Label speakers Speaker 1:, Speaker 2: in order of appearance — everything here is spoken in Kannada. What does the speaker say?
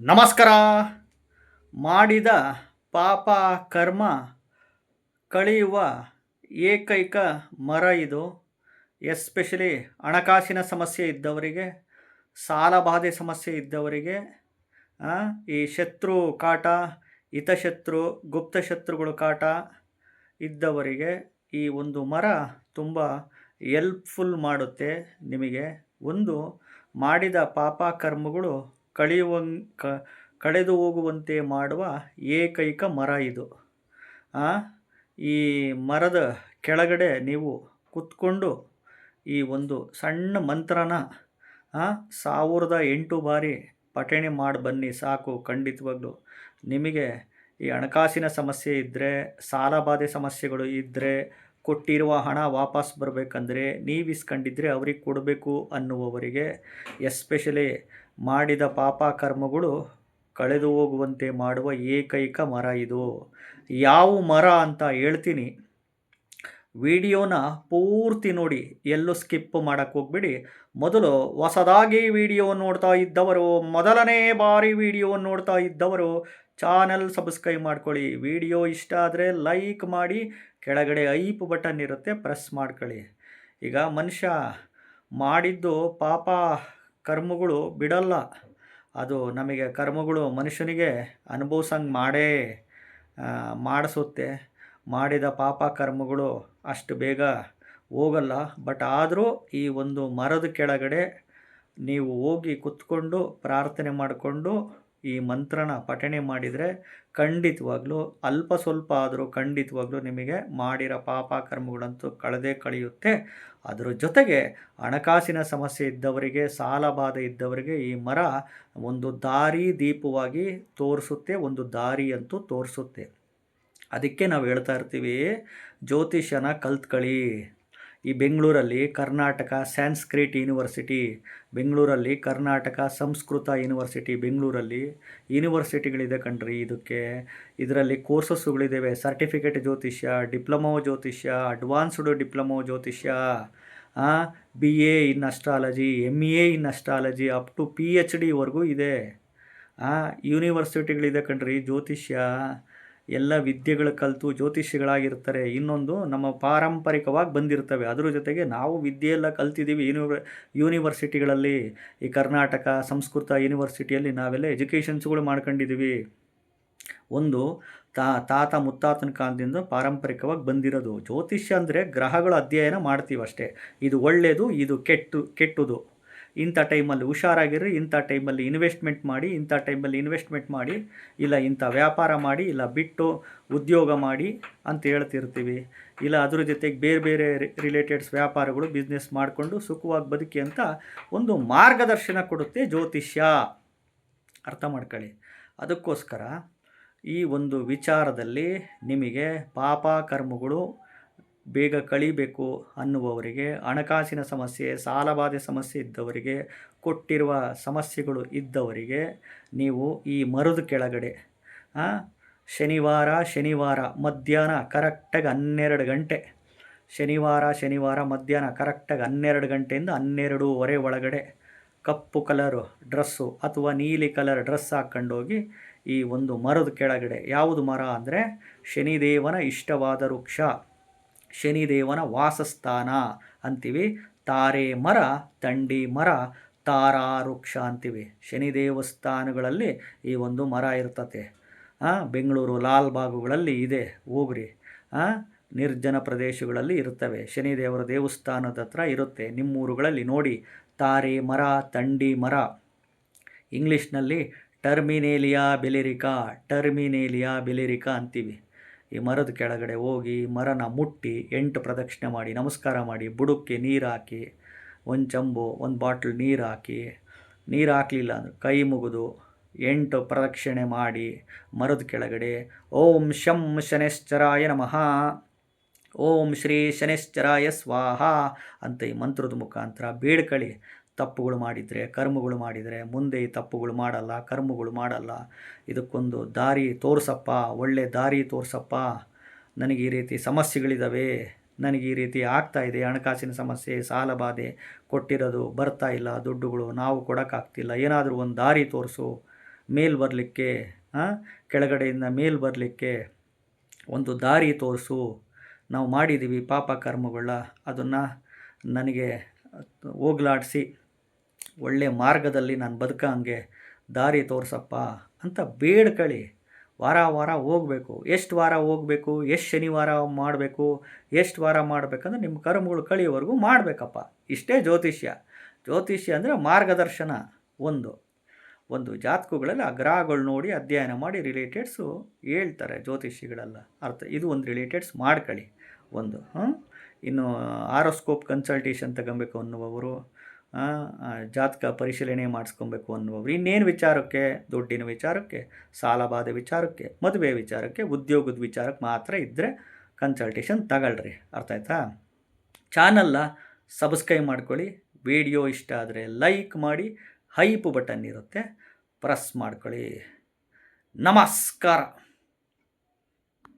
Speaker 1: ನಮಸ್ಕಾರ. ಮಾಡಿದ ಪಾಪ ಕರ್ಮ ಕಳೆಯುವ ಏಕೈಕ ಮರ ಇದು. ಎಸ್ಪೆಷಲಿ ಹಣಕಾಸಿನ ಸಮಸ್ಯೆ ಇದ್ದವರಿಗೆ, ಸಾಲಬಾಧೆ ಸಮಸ್ಯೆ ಇದ್ದವರಿಗೆ, ಈ ಶತ್ರು ಕಾಟ, ಹಿತಶತ್ರು ಗುಪ್ತಶತ್ರುಗಳು ಕಾಟ ಇದ್ದವರಿಗೆ ಈ ಒಂದು ಮರ ತುಂಬ ಎಲ್ಪ್ಫುಲ್ ಮಾಡುತ್ತೆ. ನಿಮಗೆ ಒಂದು ಮಾಡಿದ ಪಾಪ ಕರ್ಮಗಳು ಕಳೆದು ಹೋಗುವಂತೆ ಮಾಡುವ ಏಕೈಕ ಮರ ಇದು. ಈ ಮರದ ಕೆಳಗಡೆ ನೀವು ಕೂತ್ಕೊಂಡು ಈ ಒಂದು ಸಣ್ಣ ಮಂತ್ರನ 1008 ಬಾರಿ ಪಠಣೆ ಮಾಡಿ ಬನ್ನಿ ಸಾಕು. ಖಂಡಿತವಾಗ್ಲೂ ನಿಮಗೆ ಈ ಹಣಕಾಸಿನ ಸಮಸ್ಯೆ ಇದ್ದರೆ, ಸಾಲಬಾಧೆ ಸಮಸ್ಯೆಗಳು ಇದ್ದರೆ, ಕೊಟ್ಟಿರುವ ಹಣ ವಾಪಸ್ ಬರಬೇಕಂದ್ರೆ, ನೀವು ಇಸ್ಕೊಂಡಿದ್ರೆ ಅವ್ರಿಗೆ ಕೊಡಬೇಕು ಅನ್ನುವವರಿಗೆ, ಎಸ್ಪೆಷಲಿ ಮಾಡಿದ ಪಾಪ ಕರ್ಮಗಳು ಕಳೆದು ಹೋಗುವಂತೆ ಮಾಡುವ ಏಕೈಕ ಮರ ಇದು. ಯಾವ ಮರ ಅಂತ ಹೇಳ್ತೀನಿ, ವಿಡಿಯೋನ ಪೂರ್ತಿ ನೋಡಿ, ಎಲ್ಲೂ ಸ್ಕಿಪ್ ಮಾಡೋಕ್ಕೆ ಹೋಗ್ಬಿಡಿ. ಮೊದಲು ಹೊಸದಾಗಿ ವಿಡಿಯೋ ನೋಡ್ತಾ ಇದ್ದವರು, ಮೊದಲನೇ ಬಾರಿ ವಿಡಿಯೋ ನೋಡ್ತಾ ಇದ್ದವರು ಚಾನಲ್ ಸಬ್ಸ್ಕ್ರೈಬ್ ಮಾಡ್ಕೊಳ್ಳಿ. ವಿಡಿಯೋ ಇಷ್ಟ ಆದರೆ ಲೈಕ್ ಮಾಡಿ, ಕೆಳಗಡೆ ಐಪ್ ಬಟನ್ ಇರುತ್ತೆ, ಪ್ರೆಸ್ ಮಾಡ್ಕೊಳ್ಳಿ. ಈಗ ಮನುಷ್ಯ ಮಾಡಿದ್ದು ಪಾಪ ಕರ್ಮಗಳು ಬಿಡಲ್ಲ. ಅದು ನಮಗೆ ಕರ್ಮಗಳು ಮನುಷ್ಯನಿಗೆ ಅನುಭವಿಸಂಗೆ ಮಾಡಿಸುತ್ತೆ. ಮಾಡಿದ ಪಾಪ ಕರ್ಮಗಳು ಅಷ್ಟು ಬೇಗ ಹೋಗಲ್ಲ. ಬಟ್ ಆದರೂ ಈ ಒಂದು ಮರದ ಕೆಳಗಡೆ ನೀವು ಹೋಗಿ ಕುತ್ಕೊಂಡು ಪ್ರಾರ್ಥನೆ ಮಾಡಿಕೊಂಡು ಈ ಮಂತ್ರನ ಪಠಣೆ ಮಾಡಿದರೆ ಖಂಡಿತವಾಗ್ಲೂ ಅಲ್ಪ ಸ್ವಲ್ಪ ಆದರೂ ಖಂಡಿತವಾಗ್ಲೂ ನಿಮಗೆ ಮಾಡಿರೋ ಪಾಪ ಕರ್ಮಗಳಂತೂ ಕಳೆಯುತ್ತೆ. ಅದರ ಜೊತೆಗೆ ಹಣಕಾಸಿನ ಸಮಸ್ಯೆ ಇದ್ದವರಿಗೆ, ಸಾಲಬಾಧೆ ಇದ್ದವರಿಗೆ ಈ ಮರ ಒಂದು ದಾರಿ ದೀಪವಾಗಿ ತೋರಿಸುತ್ತೆ, ಒಂದು ದಾರಿಯಂತೂ ತೋರಿಸುತ್ತೆ. ಅದಕ್ಕೆ ನಾವು ಹೇಳ್ತಾ ಇರ್ತೀವಿ, ಜ್ಯೋತಿಷ್ಯನ ಕಲ್ತ್ಕೊಳ್ಳಿ. ಈ ಬೆಂಗಳೂರಲ್ಲಿ ಕರ್ನಾಟಕ ಸ್ಯಾನ್ಸ್ಕ್ರಿಟ್ ಯೂನಿವರ್ಸಿಟಿ, ಬೆಂಗಳೂರಲ್ಲಿ ಕರ್ನಾಟಕ ಸಂಸ್ಕೃತ ಯೂನಿವರ್ಸಿಟಿ, ಬೆಂಗಳೂರಲ್ಲಿ ಯೂನಿವರ್ಸಿಟಿಗಳಿದೆ ಕಣ್ರಿ. ಇದರಲ್ಲಿ ಕೋರ್ಸಸ್ಗಳಿದ್ದಾವೆ. ಸರ್ಟಿಫಿಕೇಟ್ ಜ್ಯೋತಿಷ್ಯ, ಡಿಪ್ಲೊಮೊ ಜ್ಯೋತಿಷ್ಯ, ಅಡ್ವಾನ್ಸ್ಡ್ ಡಿಪ್ಲೊಮೊ ಜ್ಯೋತಿಷ್ಯ, BA in astrology, MA in astrology, up to PhD ಇದೆ. ಯೂನಿವರ್ಸಿಟಿಗಳಿದೆ ಕಣ್ರಿ. ಜ್ಯೋತಿಷ್ಯ ಎಲ್ಲ ವಿದ್ಯೆಗಳು ಕಲಿತು ಜ್ಯೋತಿಷಿಗಳಾಗಿರ್ತಾರೆ. ಇನ್ನೊಂದು ನಮ್ಮ ಪಾರಂಪರಿಕವಾಗಿ ಬಂದಿರ್ತವೆ. ಅದ್ರ ಜೊತೆಗೆ ನಾವು ವಿದ್ಯೆಯೆಲ್ಲ ಕಲ್ತಿದ್ದೀವಿ ಯೂನಿವರ್ಸಿಟಿಗಳಲ್ಲಿ. ಈ ಕರ್ನಾಟಕ ಸಂಸ್ಕೃತ ಯೂನಿವರ್ಸಿಟಿಯಲ್ಲಿ ನಾವೆಲ್ಲ ಎಜುಕೇಷನ್ಸ್ಗಳು ಮಾಡ್ಕೊಂಡಿದ್ದೀವಿ. ಒಂದು ತಾತ ಮುತ್ತಾತನ ಕಾಲದಿಂದ ಪಾರಂಪರಿಕವಾಗಿ ಬಂದಿರೋದು. ಜ್ಯೋತಿಷ್ಯ ಅಂದರೆ ಗ್ರಹಗಳ ಅಧ್ಯಯನ ಮಾಡ್ತೀವಿ ಅಷ್ಟೇ. ಇದು ಒಳ್ಳೆಯದು, ಇದು ಕೆಟ್ಟದು. ಇಂಥ ಟೈಮಲ್ಲಿ ಹುಷಾರಾಗಿರ್ರಿ, ಇಂಥ ಟೈಮಲ್ಲಿ ಇನ್ವೆಸ್ಟ್ಮೆಂಟ್ ಮಾಡಿ, ಇಂಥ ಟೈಮಲ್ಲಿ ಇನ್ವೆಸ್ಟ್ಮೆಂಟ್ ಮಾಡಿ, ಇಲ್ಲ ಇಂಥ ವ್ಯಾಪಾರ ಮಾಡಿ, ಇಲ್ಲ ಬಿಟ್ಟು ಉದ್ಯೋಗ ಮಾಡಿ ಅಂತ ಹೇಳ್ತಿರ್ತೀವಿ. ಇಲ್ಲ ಅದ್ರ ಜೊತೆಗೆ ಬೇರೆ ಬೇರೆ ರಿಲೇಟೆಡ್ಸ್ ವ್ಯಾಪಾರಗಳು ಬಿಸ್ನೆಸ್ ಮಾಡಿಕೊಂಡು ಸುಖವಾಗಿ ಬದುಕಿ ಅಂತ ಒಂದು ಮಾರ್ಗದರ್ಶನ ಕೊಡುತ್ತೆ ಜ್ಯೋತಿಷ್ಯ. ಅರ್ಥ ಮಾಡ್ಕೊಳ್ಳಿ. ಅದಕ್ಕೋಸ್ಕರ ಈ ಒಂದು ವಿಚಾರದಲ್ಲಿ ನಿಮಗೆ ಪಾಪ ಕರ್ಮಗಳು ಬೇಗ ಕಳಿಬೇಕು ಅನ್ನುವವರಿಗೆ, ಹಣಕಾಸಿನ ಸಮಸ್ಯೆ, ಸಾಲಬಾಧೆ ಸಮಸ್ಯೆ ಇದ್ದವರಿಗೆ, ಕೊಟ್ಟಿರುವ ಸಮಸ್ಯೆಗಳು ಇದ್ದವರಿಗೆ ನೀವು ಈ ಮರದ ಕೆಳಗಡೆ ಶನಿವಾರ ಮಧ್ಯಾಹ್ನ ಕರೆಕ್ಟಾಗಿ 12 ಗಂಟೆ, ಶನಿವಾರ ಮಧ್ಯಾಹ್ನ ಕರೆಕ್ಟಾಗಿ 12 ಗಂಟೆಯಿಂದ 12:30 ಒಳಗಡೆ ಕಪ್ಪು ಕಲರು ಡ್ರೆಸ್ಸು ಅಥವಾ ನೀಲಿ ಕಲರ್ ಡ್ರೆಸ್ ಹಾಕ್ಕೊಂಡೋಗಿ ಈ ಒಂದು ಮರದ ಕೆಳಗಡೆ. ಯಾವುದು ಮರ ಅಂದರೆ ಶನಿದೇವನ ಇಷ್ಟವಾದ ವೃಕ್ಷ, ಶನಿದೇವನ ವಾಸಸ್ಥಾನ ಅಂತೀವಿ. ತಾರೆ ಮರ, ತಂಡಿ ಮರ, ತಾರಾ ವೃಕ್ಷ ಅಂತೀವಿ. ಶನಿ ದೇವಸ್ಥಾನಗಳಲ್ಲಿ ಈ ಒಂದು ಮರ ಇರ್ತತೆ. ಬೆಂಗಳೂರು ಲಾಲ್ಬಾಗುಗಳಲ್ಲಿ ಇದೆ, ಹೋಗ್ರಿ. ನಿರ್ಜನ ಪ್ರದೇಶಗಳಲ್ಲಿ ಇರ್ತವೆ. ಶನಿದೇವರ ದೇವಸ್ಥಾನದ ಹತ್ರ ಇರುತ್ತೆ. ನಿಮ್ಮೂರುಗಳಲ್ಲಿ ನೋಡಿ. ತಾರೆ ಮರ, ತಂಡಿ ಮರ, ಇಂಗ್ಲೀಷ್ನಲ್ಲಿ ಟರ್ಮಿನೇಲಿಯಾ ಬೆಲೆರಿಕಾ ಅಂತೀವಿ. ಈ ಮರದ ಕೆಳಗಡೆ ಹೋಗಿ ಮರನ ಮುಟ್ಟಿ 8 ಪ್ರದಕ್ಷಿಣೆ ಮಾಡಿ ನಮಸ್ಕಾರ ಮಾಡಿ, ಬುಡಕ್ಕೆ ನೀರು ಹಾಕಿ, ಒಂದು ಚಂಬು, ಒಂದು ಬಾಟ್ಲ್ ನೀರು ಹಾಕಿ, ನೀರು ಹಾಕಲಿಲ್ಲ ಅಂದರೆ ಕೈ ಮುಗಿದು 8 ಪ್ರದಕ್ಷಿಣೆ ಮಾಡಿ ಮರದ ಕೆಳಗಡೆ ಓಂ ಶಂ ಶನೇಶ್ಚರಾಯ ನಮಃ, ಓಂ ಶ್ರೀ ಶನೇಶ್ಚರಾಯ ಸ್ವಾಹ ಅಂತ ಈ ಮಂತ್ರದ ಮುಖಾಂತರ ಬೇಡ್ಕೊಳ್ಳಿ. ತಪ್ಪುಗಳು ಮಾಡಿದರೆ, ಕರ್ಮಗಳು ಮಾಡಿದರೆ ಮುಂದೆ ಈ ತಪ್ಪುಗಳು ಮಾಡಲ್ಲ, ಕರ್ಮಗಳು ಮಾಡಲ್ಲ. ಇದಕ್ಕೊಂದು ದಾರಿ ತೋರಿಸಪ್ಪ, ಒಳ್ಳೆ ದಾರಿ ತೋರಿಸಪ್ಪ. ನನಗೆ ಈ ರೀತಿ ಸಮಸ್ಯೆಗಳಿದ್ದಾವೆ, ನನಗೆ ಈ ರೀತಿ ಆಗ್ತಾಯಿದೆ, ಹಣಕಾಸಿನ ಸಮಸ್ಯೆ, ಸಾಲಬಾಧೆ, ಕೊಟ್ಟಿರೋದು ಬರ್ತಾ ಇಲ್ಲ ದುಡ್ಡುಗಳು, ನಾವು ಕೊಡೋಕ್ಕಾಗ್ತಿಲ್ಲ, ಏನಾದರೂ ಒಂದು ದಾರಿ ತೋರಿಸು ಮೇಲ್ ಬರಲಿಕ್ಕೆ, ಕೆಳಗಡೆಯಿಂದ ಮೇಲ್ ಬರಲಿಕ್ಕೆ ಒಂದು ದಾರಿ ತೋರಿಸು. ನಾವು ಮಾಡಿದ್ದೀವಿ ಪಾಪ ಕರ್ಮಗಳ, ಅದನ್ನು ನನಗೆ ಹೋಗ್ಲಾಡಿಸಿ ಒಳ್ಳೆಯ ಮಾರ್ಗದಲ್ಲಿ ನಾನು ಬದುಕಂಗೆ ದಾರಿ ತೋರಿಸಪ್ಪ ಅಂತ ಬೇಡ್ಕೊಳ್ಳಿ. ವಾರ ವಾರ ಹೋಗಬೇಕು. ಎಷ್ಟು ವಾರ ಹೋಗಬೇಕು, ಎಷ್ಟು ಶನಿವಾರ ಮಾಡಬೇಕು, ಎಷ್ಟು ವಾರ ಮಾಡಬೇಕಂದ್ರೆ ನಿಮ್ಮ ಕರ್ಮಗಳು ಕಳಿಯೋವರೆಗೂ ಮಾಡಬೇಕಪ್ಪ. ಇಷ್ಟೇ ಜ್ಯೋತಿಷ್ಯ. ಜ್ಯೋತಿಷ್ಯ ಅಂದರೆ ಮಾರ್ಗದರ್ಶನ. ಒಂದು ಜಾತಕಗಳಲ್ಲಿ ಆ ಗ್ರಹಗಳು ನೋಡಿ ಅಧ್ಯಯನ ಮಾಡಿ ರಿಲೇಟೆಡ್ಸು ಹೇಳ್ತಾರೆ ಜ್ಯೋತಿಷಿಗಳೆಲ್ಲ. ಇದು ಒಂದು ರಿಲೇಟೆಡ್ಸ್ ಮಾಡ್ಕೊಳ್ಳಿ. ಇನ್ನು ಆರೋಸ್ಕೋಪ್ ಕನ್ಸಲ್ಟೇಷನ್ ತಗೊಬೇಕು ಅನ್ನುವವರು, ಜಾತಕ ಪರಿಶೀಲನೆ ಮಾಡಿಸ್ಕೊಬೇಕು ಅನ್ನುವವರು, ಇನ್ನೇನು ವಿಚಾರಕ್ಕೆ, ದುಡ್ಡಿನ ವಿಚಾರಕ್ಕೆ, ಸಾಲಬಾಧೆ ವಿಚಾರಕ್ಕೆ, ಮದುವೆ ವಿಚಾರಕ್ಕೆ, ಉದ್ಯೋಗದ ವಿಚಾರಕ್ಕೆ ಮಾತ್ರ ಇದ್ದರೆ ಕನ್ಸಲ್ಟೇಷನ್ ತಗೊಳ್ರಿ. ಅರ್ಥ ಆಯ್ತಾ? ಚಾನಲ್ನ ಸಬ್ಸ್ಕ್ರೈಬ್ ಮಾಡ್ಕೊಳ್ಳಿ. ವಿಡಿಯೋ ಇಷ್ಟ ಆದರೆ ಲೈಕ್ ಮಾಡಿ, ಹೈಪ್ ಬಟನ್ ಇರುತ್ತೆ ಪ್ರೆಸ್ ಮಾಡ್ಕೊಳ್ಳಿ. ನಮಸ್ಕಾರ.